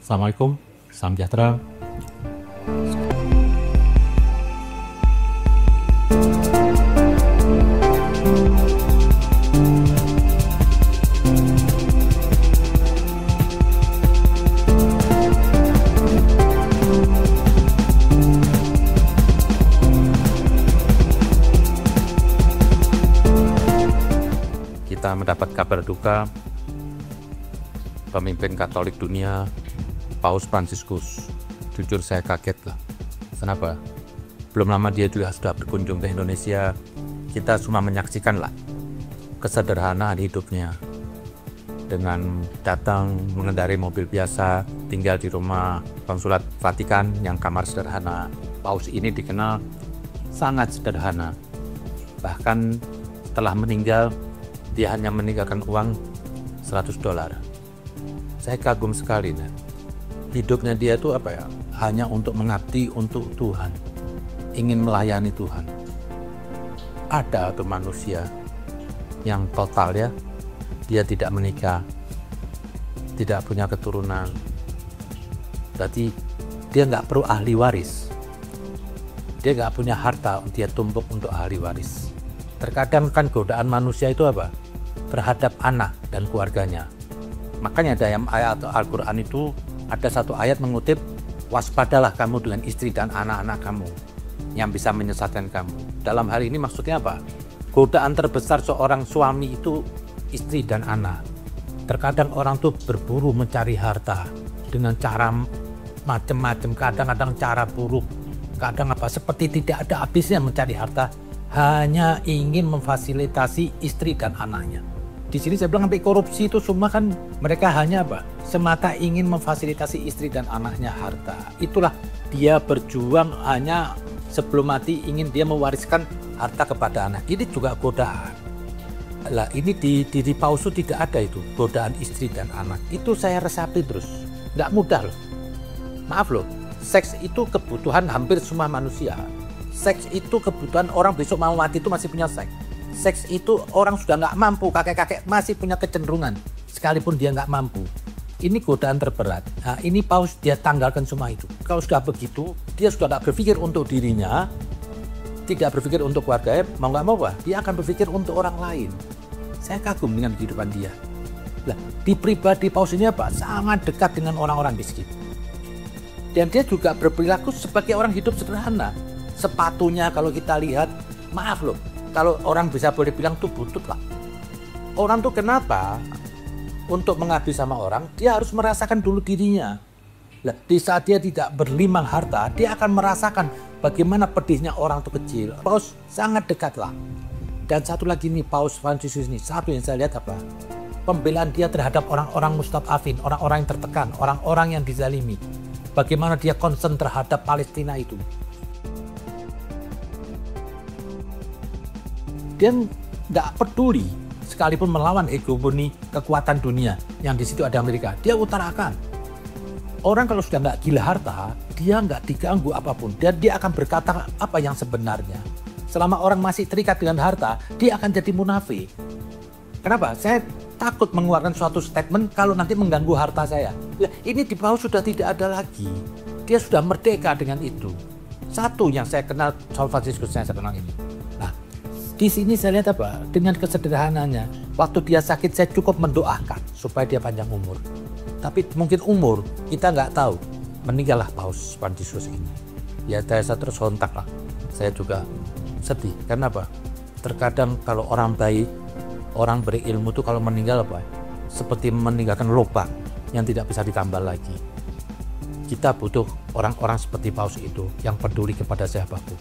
Assalamualaikum, salam sejahtera. Kita mendapat kabar duka pemimpin Katolik dunia, Paus Fransiskus. Jujur saya kaget lah. Kenapa? Belum lama dia juga sudah berkunjung ke Indonesia. Kita cuma menyaksikan lah kesederhanaan hidupnya. Dengan datang mengendarai mobil biasa, tinggal di rumah konsulat Vatikan yang kamar sederhana. Paus ini dikenal sangat sederhana. Bahkan setelah meninggal, dia hanya meninggalkan uang $100. Saya kagum sekali, nah. Hidupnya dia itu hanya untuk mengabdi untuk Tuhan, ingin melayani Tuhan. Ada tuh manusia yang total ya, dia tidak menikah, tidak punya keturunan, berarti dia nggak perlu ahli waris, dia nggak punya harta, dia tumpuk untuk ahli waris. Terkadang kan godaan manusia itu terhadap anak dan keluarganya. Makanya dalam ayat Al-Quran itu ada satu ayat mengutip, waspadalah kamu dengan istri dan anak-anak kamu yang bisa menyesatkan kamu. Dalam hal ini maksudnya apa? Godaan terbesar seorang suami itu istri dan anak. Terkadang orang tuh berburu mencari harta dengan cara macam-macam, kadang-kadang cara buruk, kadang seperti tidak ada habisnya mencari harta, hanya ingin memfasilitasi istri dan anaknya. Di sini saya bilang sampai korupsi itu semua kan mereka hanya semata ingin memfasilitasi istri dan anaknya harta. Itulah dia berjuang hanya sebelum mati ingin dia mewariskan harta kepada anak. Ini juga godaan. Lah ini di Paus itu tidak ada itu godaan istri dan anak. Itu saya resapi terus. Nggak mudah loh. Maaf loh. Seks itu kebutuhan hampir semua manusia. Seks itu kebutuhan orang besok mau mati itu masih punya seks. Seks itu orang sudah nggak mampu, kakek-kakek masih punya kecenderungan, sekalipun dia nggak mampu. Ini godaan terberat. Nah, ini Paus dia tanggalkan semua itu. Kalau sudah begitu, dia sudah nggak berpikir untuk dirinya, tidak berpikir untuk keluarganya, mau nggak mau dia akan berpikir untuk orang lain. Saya kagum dengan kehidupan dia. Nah, di pribadi Paus ini sangat dekat dengan orang-orang miskin. Dan dia juga berperilaku sebagai orang hidup sederhana. Sepatunya kalau kita lihat, maaf loh, kalau orang bisa boleh bilang tuh butut lah. Orang tuh kenapa? Untuk mengabdi sama orang, dia harus merasakan dulu dirinya. Nah, di saat dia tidak berlimang harta, dia akan merasakan bagaimana pedihnya orang tuh kecil. Paus sangat dekat lah. Dan satu lagi nih, Paus Fransiskus ini, satu yang saya lihat pembelaan dia terhadap orang-orang mustadafin, orang-orang yang tertekan, orang-orang yang dizalimi. Bagaimana dia concern terhadap Palestina itu. Dia nggak peduli sekalipun melawan hegemoni kekuatan dunia yang di situ ada Amerika, dia utarakan. Orang kalau sudah nggak gila harta, dia nggak diganggu apapun dan dia akan berkata apa yang sebenarnya. Selama orang masih terikat dengan harta, dia akan jadi munafik. Kenapa? Saya takut mengeluarkan suatu statement kalau nanti mengganggu harta saya. Ini di Paus sudah tidak ada lagi. Dia sudah merdeka dengan itu. Satu yang saya kenal Paus Fransiskus yang saya kenal ini. Di sini saya lihat dengan kesederhanaannya. Waktu dia sakit saya cukup mendoakan supaya dia panjang umur. Tapi mungkin umur kita nggak tahu. Meninggallah Paus Fransiskus ini. Ya saya terus kontak lah. Saya juga sedih. Karena terkadang kalau orang baik, orang berilmu itu kalau meninggal seperti meninggalkan lubang yang tidak bisa ditambal lagi. Kita butuh orang-orang seperti Paus itu yang peduli kepada siapapun.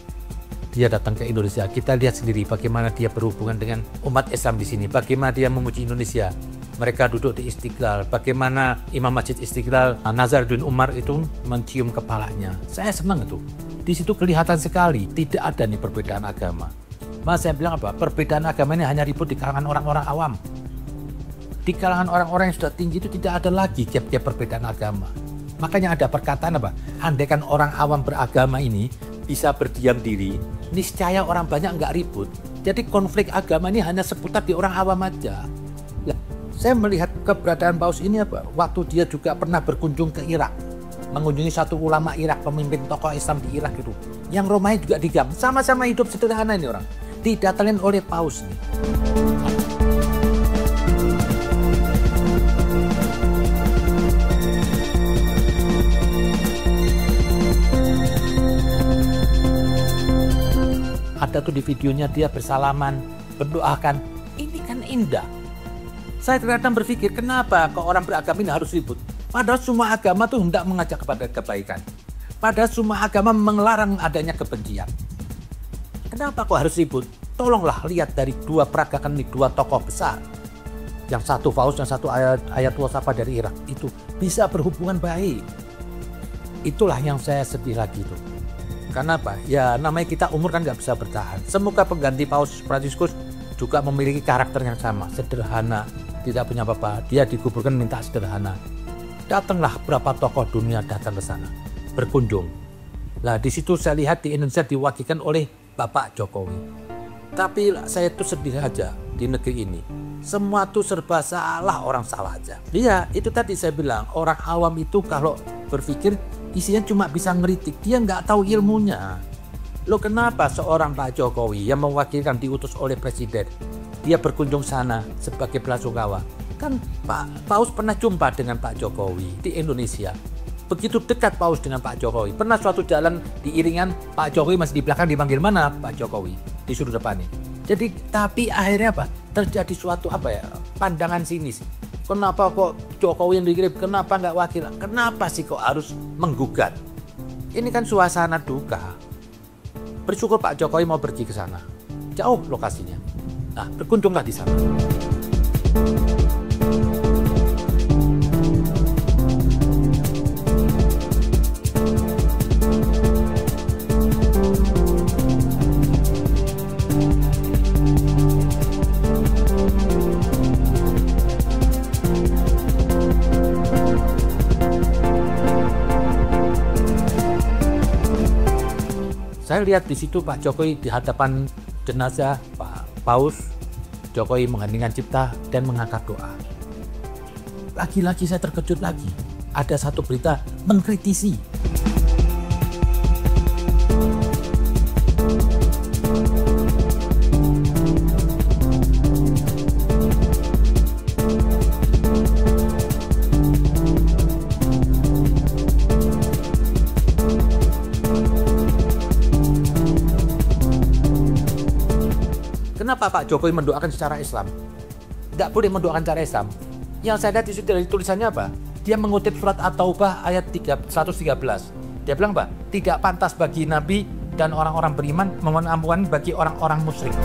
Dia datang ke Indonesia, kita lihat sendiri bagaimana dia berhubungan dengan umat Islam di sini, bagaimana dia memuji Indonesia. Mereka duduk di Istiqlal, bagaimana Imam Masjid Istiqlal, Nazaruddin Umar itu mencium kepalanya. Saya senang itu. Di situ kelihatan sekali tidak ada nih perbedaan agama. Mas saya bilang perbedaan agama ini hanya ribut di kalangan orang-orang awam. Di kalangan orang-orang yang sudah tinggi itu tidak ada lagi gap-gap perbedaan agama. Makanya ada perkataan andaikan orang awam beragama ini bisa berdiam diri, niscaya orang banyak nggak ribut. Jadi konflik agama ini hanya seputar di orang awam aja. Saya melihat keberadaan Paus ini waktu dia juga pernah berkunjung ke Irak, mengunjungi satu ulama Irak, pemimpin tokoh Islam di Irak itu, yang rumahnya juga digam, sama-sama hidup sederhana ini orang, didatangin oleh Paus nih. Ada tuh di videonya dia bersalaman, berdoakan, ini kan indah. Saya kadang berpikir, kenapa kok orang beragama ini harus ribut? Padahal semua agama tuh hendak mengajak kepada kebaikan. Padahal semua agama melarang adanya kebencian. Kenapa kok harus ribut? Tolonglah lihat dari dua peragakan ini, dua tokoh besar. Yang satu Paus, yang satu Ayatullah Safa dari Irak. Itu bisa berhubungan baik. Itulah yang saya sedih lagi tuh. Karena apa? Ya namanya kita umur kan nggak bisa bertahan. Semoga pengganti Paus Fransiskus juga memiliki karakter yang sama. Sederhana, tidak punya apa-apa. Dia dikuburkan minta sederhana. Datanglah berapa tokoh dunia datang ke sana. Berkunjung. Nah di situ saya lihat di Indonesia diwakilkan oleh Bapak Jokowi. Tapi saya tuh sedih aja di negeri ini. Semua tuh serba salah, orang salah aja. Iya, itu tadi saya bilang, orang awam itu kalau berpikir isinya cuma bisa ngeritik, dia nggak tahu ilmunya. Loh kenapa seorang Pak Jokowi yang mewakilkan diutus oleh Presiden, dia berkunjung sana sebagai belasungkawa. Kan Pak Paus pernah jumpa dengan Pak Jokowi di Indonesia. Begitu dekat Paus dengan Pak Jokowi. Pernah suatu jalan diiringan, Pak Jokowi masih di belakang, dipanggil mana Pak Jokowi? Disuruh depan nih. Jadi tapi akhirnya apa? Terjadi suatu pandangan sinis. Kenapa kok Jokowi yang dikirim? Kenapa nggak wakil? Kenapa sih kok harus menggugat? Ini kan suasana duka. Bersyukur Pak Jokowi mau pergi ke sana. Jauh lokasinya. Nah, berkunjunglah di sana. Saya lihat di situ Pak Jokowi di hadapan jenazah Pak Paus, Jokowi mengheningkan cipta dan mengangkat doa. Lagi-lagi saya terkejut lagi. Ada satu berita mengkritisi. Kenapa Pak Jokowi mendoakan secara Islam? Tidak boleh mendoakan secara Islam. Yang saya lihat dari tulisannya apa? Dia mengutip surat At-Taubah ayat 113. Dia bilang apa? Tidak pantas bagi Nabi dan orang-orang beriman memohon ampunan bagi orang-orang musyrik.